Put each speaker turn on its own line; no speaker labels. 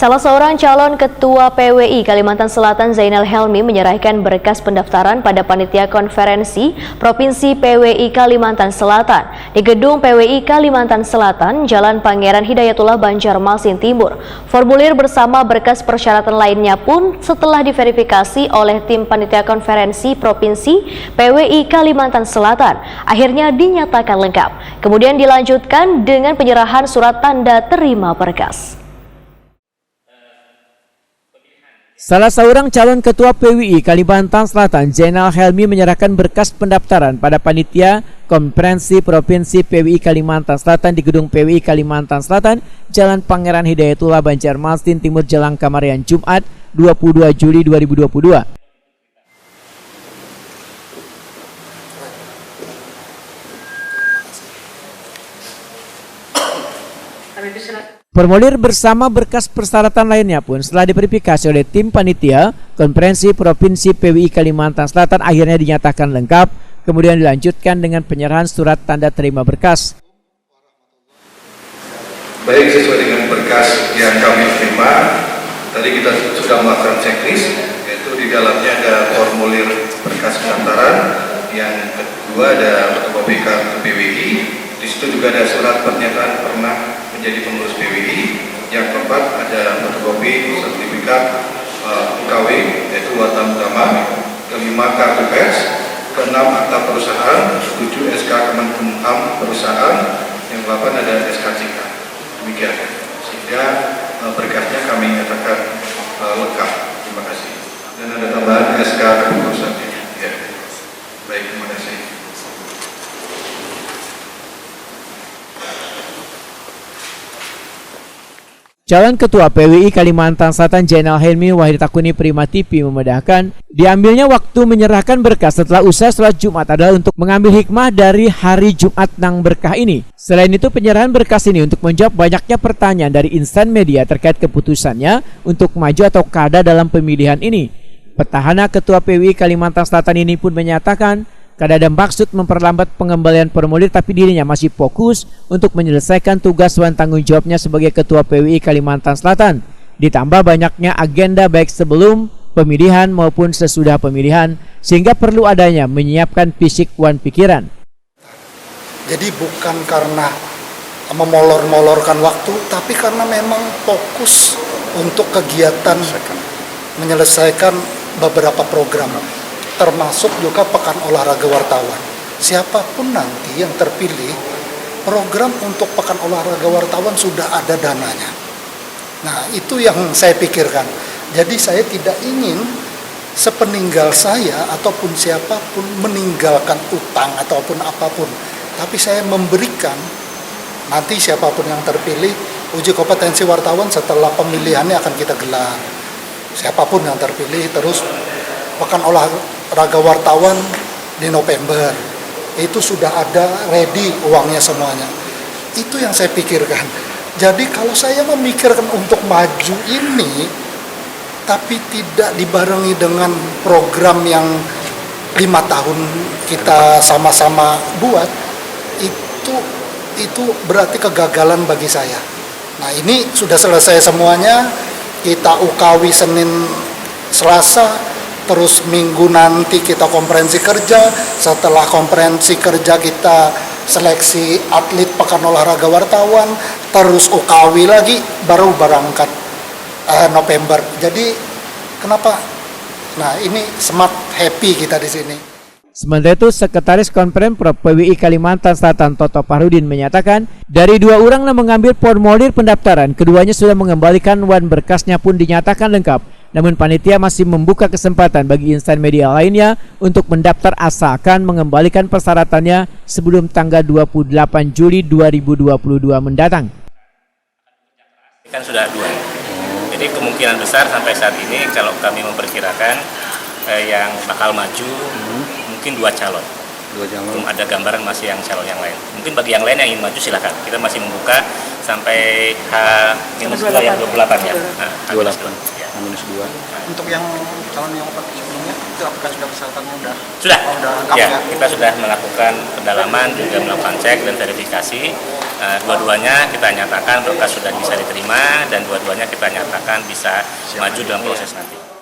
Salah seorang calon ketua PWI Kalimantan Selatan Zainal Helmi menyerahkan berkas pendaftaran pada panitia konferensi Provinsi PWI Kalimantan Selatan di gedung PWI Kalimantan Selatan, Jalan Pangeran Hidayatullah, Banjarmasin Timur. Formulir bersama berkas persyaratan lainnya pun setelah diverifikasi oleh tim panitia konferensi Provinsi PWI Kalimantan Selatan akhirnya dinyatakan lengkap. Kemudian dilanjutkan dengan penyerahan surat tanda terima berkas.
Salah seorang calon ketua PWI Kalimantan Selatan, Zainal Helmi, menyerahkan berkas pendaftaran pada panitia konferensi Provinsi PWI Kalimantan Selatan di gedung PWI Kalimantan Selatan, Jalan Pangeran Hidayatullah, Banjarmasin Timur, Jelang Kamarian, Jumat 22 Juli 2022. Formulir bersama berkas persyaratan lainnya pun setelah diverifikasi oleh tim panitia konferensi Provinsi PWI Kalimantan Selatan akhirnya dinyatakan lengkap, kemudian dilanjutkan dengan penyerahan surat tanda terima berkas.
Baik, sesuai dengan berkas yang kami terima, tadi kita sudah melakukan checklist, yaitu di dalamnya ada formulir berkas pendaftaran, yang kedua ada fotokopi kartu PWI, di situ juga ada surat pernyataan pernah menjadi pengurus PWI, yang keempat ada fotokopi sertifikat UKW yaitu Watan Utama, kelima kartu pers, keenam akta perusahaan, ketujuh SK Kemenkumham perusahaan, yang delapan ada SKCK. Demikian, sehingga berkasnya kami nyatakan lengkap. Terima kasih. Dan ada tambahan SK kepengurusannya. Ya. Baik, terima kasih.
Calon Ketua PWI Kalimantan Selatan Zainal Helmi Wahid Takuni Prima TV memedahkan diambilnya waktu menyerahkan berkas setelah usai sholat Jumat adalah untuk mengambil hikmah dari hari Jumat nang berkah ini. Selain itu, penyerahan berkas ini untuk menjawab banyaknya pertanyaan dari insan media terkait keputusannya untuk maju atau kada dalam pemilihan ini. Petahana Ketua PWI Kalimantan Selatan ini pun menyatakan kada ada maksud memperlambat pengembalian formulir, tapi dirinya masih fokus untuk menyelesaikan tugas dan tanggung jawabnya sebagai Ketua PWI Kalimantan Selatan. Ditambah banyaknya agenda baik sebelum pemilihan maupun sesudah pemilihan, sehingga perlu adanya menyiapkan fisik dan pikiran.
Jadi bukan karena memolor-molorkan waktu, tapi karena memang fokus untuk kegiatan menyelesaikan beberapa program, termasuk juga Pekan Olahraga Wartawan. Siapapun nanti yang terpilih, program untuk Pekan Olahraga Wartawan sudah ada dananya. Nah, itu yang saya pikirkan. Jadi saya tidak ingin sepeninggal saya ataupun siapapun meninggalkan utang ataupun apapun. Tapi saya memberikan, nanti siapapun yang terpilih, uji kompetensi wartawan setelah pemilihannya akan kita gelar. Siapapun yang terpilih, terus Pekan Olahraga Wartawan di November, itu sudah ada ready uangnya semuanya. Itu yang saya pikirkan. Jadi kalau saya memikirkan untuk maju ini, tapi tidak dibarengi dengan program yang 5 tahun kita sama-sama buat, itu berarti kegagalan bagi saya. Nah, ini sudah selesai semuanya. Kita UKW Senin Selasa, terus Minggu nanti kita konferensi kerja, setelah konferensi kerja kita seleksi atlet Pekan Olahraga Wartawan, terus UKW lagi, baru berangkat November. Jadi kenapa? Nah, ini smart happy kita di sini.
Sementara itu, Sekretaris Konferensi PWI Kalimantan Selatan Toto Parudin menyatakan dari 2 orang yang mengambil formulir pendaftaran, keduanya sudah mengembalikan wan berkasnya pun dinyatakan lengkap. Namun panitia masih membuka kesempatan bagi insan media lainnya untuk mendaftar asalkan mengembalikan persyaratannya sebelum tanggal 28 Juli 2022 mendatang.
Kan sudah 2. Jadi kemungkinan besar sampai saat ini kalau kami memperkirakan yang bakal maju mungkin 2 calon. Belum ada gambaran masih yang calon yang lain. Mungkin bagi yang lain yang ingin maju silakan. Kita masih membuka sampai H-2 yang 28 ya. Nah, H-2.
Untuk yang calon yang
pendalamannya itu apakah sudah kesehatannya
Sudah,
lengkap
ya, kita sudah melakukan pendalaman, juga melakukan cek dan verifikasi. Dua-duanya kita nyatakan berkas sudah bisa diterima dan dua-duanya kita nyatakan bisa maju dalam proses nanti.